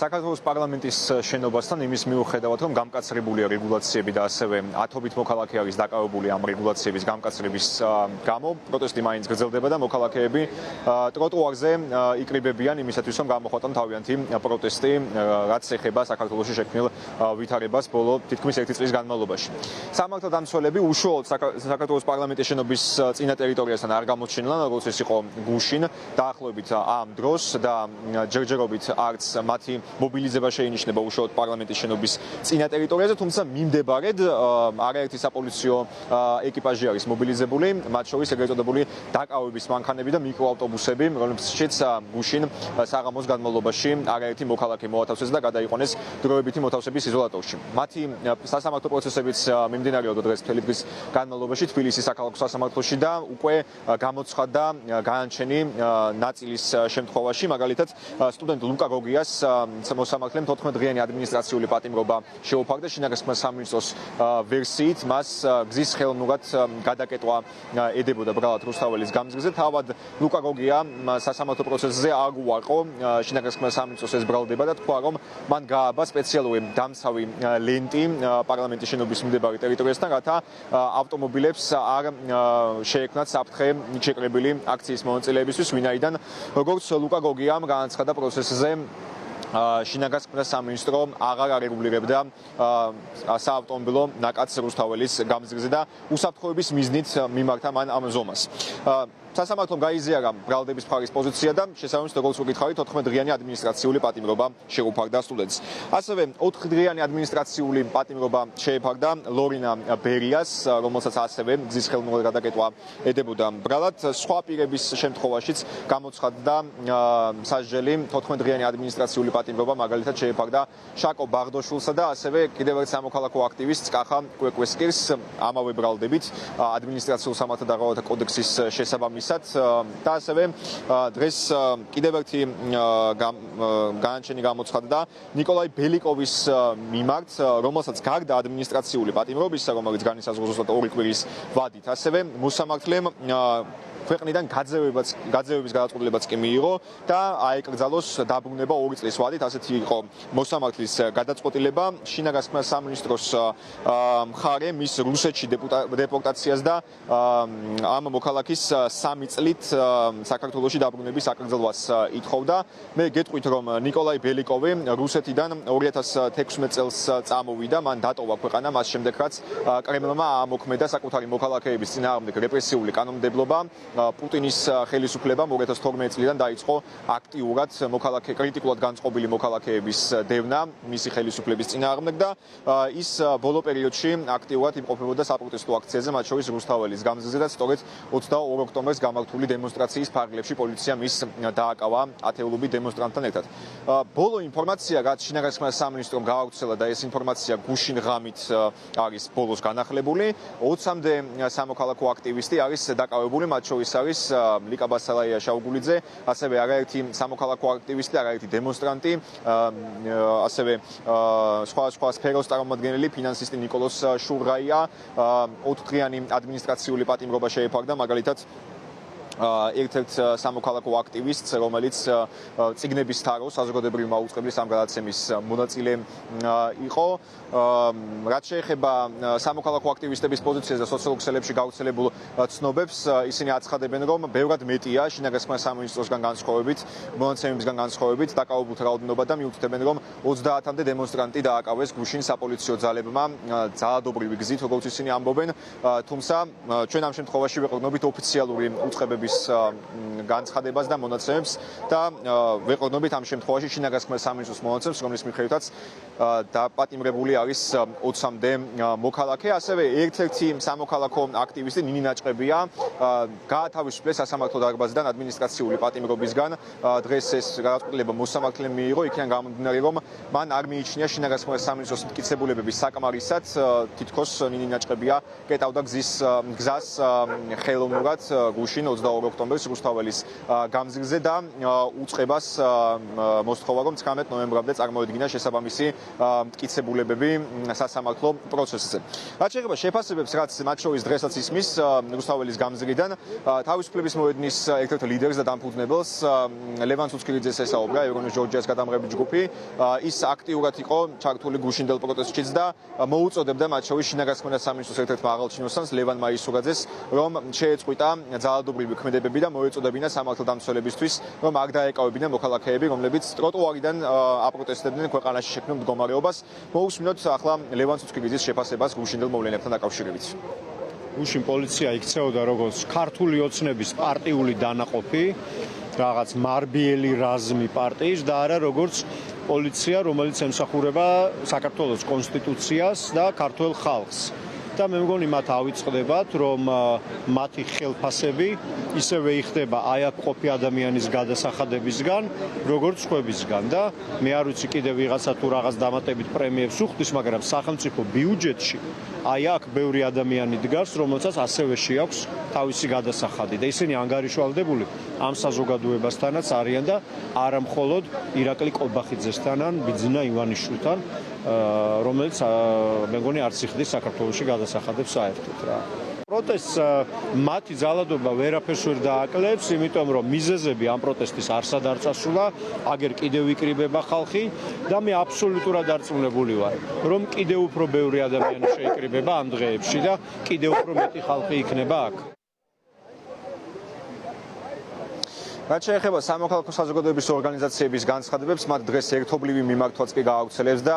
საქართველოს პარლამენტის შენობასთან იმის მიუხედავად, რომ გამკაცრებულია რეგულაციები და ასევე ათობით მოქალაქე არის დაკავებული ამ რეგულაციების გამკაცრების გამო, პროტესტი მაინც გრძელდება და მოქალაქეები ტროტუარზე იკრიბებიან იმისათვის, რომ გამოხატონ თავიანთი პროტესტი, რაც ეხება საქართველოში შექმნილ ვითარებას ბოლო თითქმის 1 წლის განმავლობაში. სამართალ დამცველები უშუალოდ საქართველოს პარლამენტის შენობის წინა ტერიტორიასთან არ გამოჩენილან, როგორც ეს იყო გუშინ, დაახლოებით ამ დროს და ჯერჯერობით არც მათი მობილიზება შეინიშნება უშუალოდ პარლამენტის შენობის წინა ტერიტორიაზე, თუმცა მიმდებარედ არაერთი საპოლიციო ეკიპაჟი არის მობილიზებული, მათ შორის ეგრეთ წოდებული დაკავების მანქანები და მიკროავტობუსები, რომლებშიც გუშინ საღამოს განმავლობაში არაერთი მოქალაქე მოათავსეს და გადაიყვანეს დროებითი მოთავსების იზოლატორში. მათი სასამართლო პროცესებიც მიმდინარეობდა დღეს მთელი დღის განმავლობაში თბილისის საქალაქო სასამართლოში და უკვე გამოცხადდა განაჩენი ნაწილის შემთხვევაში, მაგალითად სტუდენტ ლუკა გოგიას მოსამართლემ 14-დღიანი ადმინისტრაციული პატიმრობა შეუფარდა შინაგანსა სამინისტროს ვერსიით, მას გზის ხელოვნურად გადაკეტვა ედებოდა ბრალად რუსთაველის გამზირზე. თავად ლუკა გოგია სასამართლო პროცესზე არ უარყო შინაგანსა სამინისტროს ეს ბრალდება და თქვა, რომ მან გააბა სპეციალური დამცავი ლენტი პარლამენტის შენობის მდებარე ტერიტორიასთან, რათა ავტომობილებს არ შეექმნათ საფრთხე შეკრებილი აქციის მონაწილეებისთვის, ვინაიდან როგორც ლუკა გოგიამ განაცხადა პროცესზე შინაგანსა სამინისტრო აღარ არეგულირებდა საავტომობილო ნაკადს რუსთაველის გამზირზე და უსაფრთხოების მიზნით მიმართა მან ამ ზომას. სასამართლომ გაიზიარა ბრალდების მხარის პოზიცია და შესაბამისად, როგორც ვკითხავით, 14-დღიანი ადმინისტრაციული პატიმრობა შეუფარდა სტუდენტს. ასევე 4-დღიანი ადმინისტრაციული პატიმრობა შეეფარდა ლორინა ბერიას, რომელსაც ასევე გზის ხელოვნურად გადაკეტვა ედებოდა ბრალად. სხვა პირების შემთხვევაშიც გამოცხადდა სასჯელი 14-დღიანი ადმინისტრაციული პატიმრობა, მაგალითად შეეფარდა შაკო ბაღდოშვილსა და ასევე კიდევ ერთ სამოქალაქო აქტივისტს კახა კვეკვესკირს ამავე ბრალდებით ადმინისტრაციულ სამართალდაღალვათა კოდექსის შესაბამისად და ასევე დღეს კიდევ ერთი განაჩენი გამოცხადდა ნიკოლაი ბელიკოვის მიმართ, რომელსაც გარდა ადმინისტრაციული პატიმრობისა, რომელიც განისაზღვრა ზუსტად 2 კვირის ვადით, ასევე მოსამართლემ ქვეყნიდან გაძევების გადაწყვეტილებაც კი მიიღო და აეკრძალოს დაბრუნება 2 წლის ვადით. ასეთი იყო მოსამართლის გადაწყვეტილება. შინაგანსა სამინისტროს მხარე მის რუსეთში დეპორტაციას და ამ მოქალაქის 3 წლით საქართველოში დაბრუნების აკრძალვას ითხოვდა. მე გეტყვით, რომ ნიკოლაი ბელიკოვი რუსეთიდან 2016 წელს წამოვიდა, მან დატოვა ქვეყანა, მას შემდეგ რაც კრემლმა ამოქმედა საკუთარი მოქალაქეების წინააღმდეგ რეპრესიული კანონმდებლობა. პუტინის ხელისუფლებამ 2012 წლიდან დაიწყო აქტიურად კრიტიკულად განწყობილი მოქალაქეების დევნა მისი ხელისუფლების წინააღმდეგ და ის ბოლო პერიოდში აქტიურად იმყოფებოდა საპროტესტო აქციაზე, მათ შორის რუსთაველის გამზირზე და სწორედ 22 ოქტომბერს გამართული დემონსტრაციის ფარგლებში პოლიციამ ის დააკავა ათეულობით დემონსტრანტთან ერთად. ბოლო ინფორმაცია, რაც შინაგანსა სამინისტრომ გაავრცელა და ეს ინფორმაცია გუშინ ღამით არის ბოლოს განახლებული, 20-მდე სამოქალაქო აქტივისტი არის დაკავებული, მათ შორის არის ლიკა ბასალაია შაუგულიძე, ასევე არაერთი სამოქალაქო აქტივისტი, არაერთი დემონსტრანტი, ასევე სხვა სფეროს წარმომადგენელი, ფინანსისტი ნიკოლოს შურღაია. 4-დღიანი ადმინისტრაციული პატიმრობა შეეფარდა, მაგალითად ერთ-ერთ სამოქალაქო აქტივისტს, რომელიც წიგნების თაროს საზოგადოებრივი მაუწყებლის ამ გადაცემის მონაწილე იყო. რაც შეეხება სამოქალაქო აქტივისტების პოზიციას და სოციალურ ქსელებში გავრცელებულ ცნობებს, ისინი აცხადებენ, რომ ბევრად მეტია შინაგანსა სამინისტროსგან განსხვავებით, მონაცემებისგან განსხვავებით დაკავებულთა რაოდენობა და მიუთითებენ, რომ 30-მდე დემონსტრანტი დააკავეს გუშინ საპოლიციო ძალებმა ძალადობრივი გზით, როგორც ისინი ამბობენ, თუმცა ჩვენ ამ შემთხვევაში ვეყრდნობით ოფიციალური უწყებების განცხადებას და მონაცემებს და ვეყრდნობით ამ შემთხვევაში შინაგანსა სამინისტროს მონაცემს, რომლის მიხედვითაც დაპატიმრებული არის 20-მდე მოქალაქე. ასევე ერთ-ერთი სამოქალაქო აქტივისტი ნინი ნაჭყებია გაათავისუფლეს სასამართლო დარბაზიდან ადმინისტრაციული პატიმრობისგან. დღეს ეს გადაწყვეტილება მოსამართლემ მიიღო, იქიდან გამომდინარე, რომ მან არ მიიჩნია შინაგანსა სამინისტროს მტკიცებულებების საკმარისად, თითქოს ნინი ნაჭყებია კეტავდა გზას ხელოვნურად გუშინ 22 ოქტომბერს რუსთაველის გამზირზე და უწყებას მოსთხოვა, რომ 19 ნოემბრამდე წარმოედგინა შესაბამისი მტკიცებულებები სასამართლო პროცესზე. რაც შეეხება შეფასებებს, რაც მათ შორის დღესაც ისმის რუსთაველის გამზირიდან, თავისუფლების მოედნის ერთ-ერთ ლიდერს და დამფუძნებელს ლევან ცუცქირიძეს ესაუბრა ეროვნული ჯორჯიას გადამღები ჯგუფი. ის აქტიურად იყო ჩართული გუშინდელ პროტესტშიც და მოუწოდებდა მათ შორის შინაგანსაქმეთა სამინისტროს ერთ-ერთ მაღალჩინოსანს ლევან მაისურაძეს, რომ შეეწყვიტა ძალადობრივი ქმედებები და მოეწოდებინა სამართალდამცველებისთვის, რომ არ დაეკავებინა მოქალაქეები, რომლებიც ტროტუარიდან აპროტესტებდნენ ქვეყანაში შექმნილ მდგომარეობას. მოусმინოთ ახლა ლევან ცუცქირიძის შეფასებას გუშინდელ მოვლენებთან დაკავშირებით. გუშინ პოლიცია იქცეოდა როგორც ქართული ოცნების პარტიული დანაყოფი, რაღაც მარბიელი რაზმი პარტიის და არა როგორც პოლიცია, რომელიც ემსახურება საქართველოს კონსტიტუციას და ქართველ ხალხს. და მე მგონი მათ ავიწყდებათ, რომ მათი ხელფასები ისევე იხდება აი აქ ყოფი ადამიანის გადასახადებისგან, როგორც სხვებისგან და მე არ ვიცი კიდევ ვიღაცა თუ რაღაც დამატებით პრემიებს უხდის, მაგრამ სახელმწიფო ბიუჯეტში აი აქ ბევრი ადამიანი დგას, რომელსაც ასევე შეაქვს თავისი გადასახადი და ისინი ანგარიშვალდებული ამ საზოგადოებასთანაც არიან და არა მხოლოდ ირაკლი კობახიძესთან ან ბიძინა ივანიშვილთან, რომელიც მე მგონი არც იხდის საქართველოში გადასახადებს საერთოდ რა. პროტესტს მათი ძალადობა ვერაფერს ვერ დააკლებს, იმიტომ რომ მიზეზები ამ პროტესტის არსად არ წასულა, აგერ კიდევ იკრიბება ხალხი და მე აბსოლუტურად დარწმუნებული ვარ, რომ კიდევ უფრო ბევრი ადამიანი შეიკრიბება ამ დღეებში და კიდევ უფრო მეტი ხალხი იქნება აქ. რაც შეეხება სამოქალაქო საზოგადოების ორგანიზაციების განცხადებებს, მათ დღეს ერთობლივი მიმართვაც კი გააუცელებს და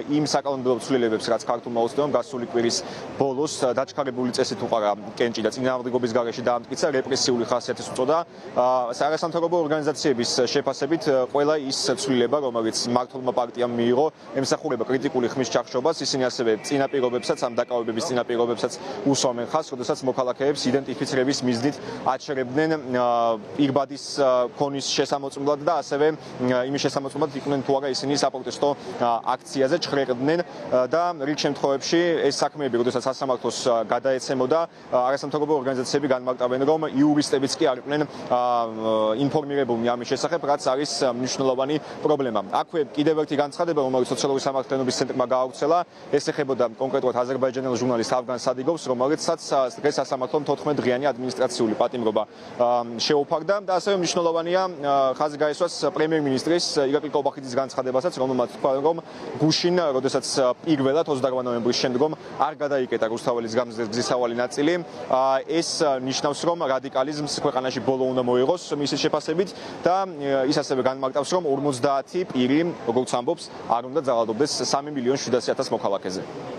იმ საკანონმდებლო ცვლილებებს, რაც ქართულმა ოცნებამ გასული კვირის ბოლოს დაჩქარებული წესით უყარა კენჭი და წინააღმდეგობის გარეშე დაამტკიცა რეპრესიული ხასიათის უწოდა. სარასამთავრობო ორგანიზაციების შეფასებით ყველა ის ცვლილება, რომელიც მმართველმა პარტიამ მიიღო, ემსახურება კრიტიკული ხმის ჩახშობას, ისინი ასევე წინაპირობებსაც, ამ დაკავებების წინაპირობებსაც უსვამენ ხაზს, როდესაც მოქალაქეებს იდენტიფიცირების მიზნით აჩერებდნენ პირბადის ქონის შესამოწმებლად და ასევე იმის შესამოწმებლად იყვნენ თუ არა ისინი საპროტესტო აქციაზე ჩხრეყდნენ და რიგ შემთხვევებში ეს საქმეები, როდესაც სასამართლოს გადაეცემოდა, არასამთავრობო ორგანიზაციები განმარტავენ, რომ იურისტებიც კი არ იყვნენ ინფორმირებულნი ამის შესახებ, რაც არის მნიშვნელოვანი პრობლემა. აქვე კიდევ ერთი განცხადება, რომელიც სოციალური სამართლიანობის ცენტრმა გააუცელა, ეს ეხებოდა კონკრეტულად აზერბაიჯანელ ჟურნალისტ ავგან სადიგოვს, რომელსაც დღეს სასამართლომ 14 დღიანი ადმინისტრაციული პატიმრობა შეუფარდა და ასევე მნიშვნელოვანია ხაზი გაესვას პრემიერ-მინისტრის ირაკლი კობახიძის განცხადებასაც, რომელმაც თქვა, რომ გუშინ, როდესაც პირველად 28 ნოემბრის შემდგომ არ გადაიკეტა რუსთაველის გამზირზე გზისავალი ნაწილი, ეს ნიშნავს, რომ რადიკალიზმს ქვეყანაში ბოლო უნდა მოიღოს მისი შეფასებით და ის ასევე განმარტავს, რომ 50 პირი, როგორც ამბობს, არ უნდა ძალადობდეს 3,700,000 მოქალაქეზე.